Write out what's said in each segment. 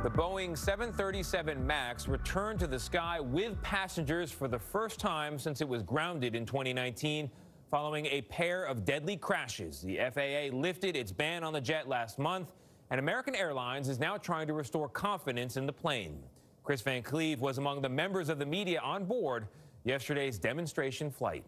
The Boeing 737 MAX returned to the sky with passengers for the first time since it was grounded in 2019 following a pair of deadly crashes. The FAA lifted its ban on the jet last month, and American Airlines is now trying to restore confidence in the plane. Kris Van Cleave was among the members of the media on board yesterday's demonstration flight.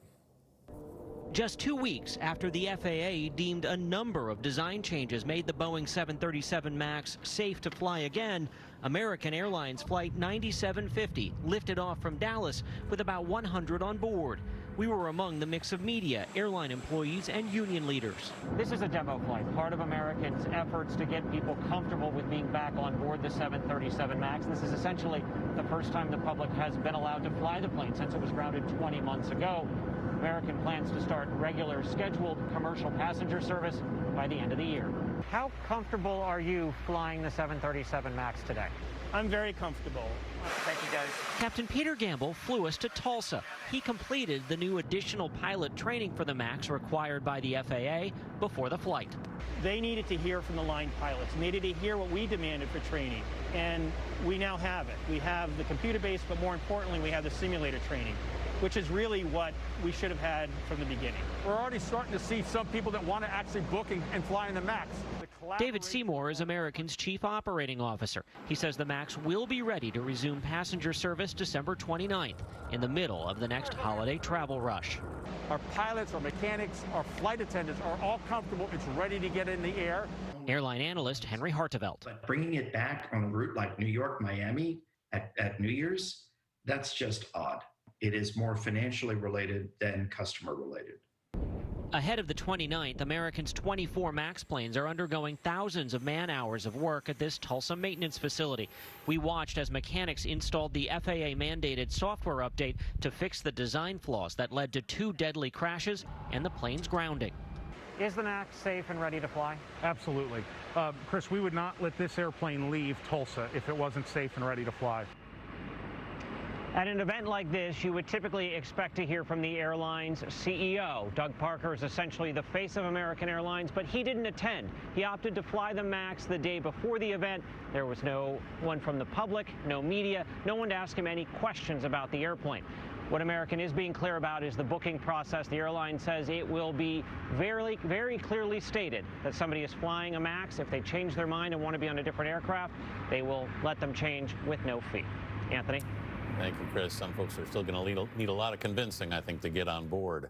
Just 2 weeks after the FAA deemed a number of design changes made the Boeing 737 MAX safe to fly again, American Airlines Flight 9750 lifted off from Dallas with about 100 on board. We were among the mix of media, airline employees, and union leaders. This is a demo flight, part of American's efforts to get people comfortable with being back on board the 737 MAX. This is essentially the first time the public has been allowed to fly the plane since it was grounded 20 months ago. American plans to start regular scheduled commercial passenger service by the end of the year. How comfortable are you flying the 737 MAX today? I'm very comfortable. Thank you, guys. Captain Peter Gamble flew us to Tulsa. He completed the new additional pilot training for the MAX required by the FAA before the flight. They needed to hear from the line pilots, and they needed to hear what we demanded for training, and we now have it. We have the computer-based, but more importantly, we have the simulator training, which is really what we should have had from the beginning. We're already starting to see some people that want to actually book and fly in the MAX. David Seymour is American's chief operating officer. He says the MAX will be ready to resume passenger service December 29th, in the middle of the next holiday travel rush. Our pilots, our mechanics, our flight attendants are all comfortable. It's ready to get in the air. Airline analyst Henry Hartevelt. But bringing it back on a route like New York, Miami at New Year's, that's just odd. It is more financially related than customer related. Ahead of the 29th, American's 24 MAX planes are undergoing thousands of man-hours of work at this Tulsa maintenance facility. We watched as mechanics installed the FAA-mandated software update to fix the design flaws that led to 2 deadly crashes and the plane's grounding. Is the MAX safe and ready to fly? Absolutely. Kris, we would not let this airplane leave Tulsa if it wasn't safe and ready to fly. At an event like this, you would typically expect to hear from the airline's CEO. Doug Parker is essentially the face of American Airlines, but he didn't attend. He opted to fly the MAX the day before the event. There was no one from the public, no media, no one to ask him any questions about the airplane. What American is being clear about is the booking process. The airline says it will be very, very clearly stated that somebody is flying a MAX. If they change their mind and want to be on a different aircraft, they will let them change with no fee. Anthony? Thank you, Kris. Some folks are still going to need a lot of convincing, I think, to get on board.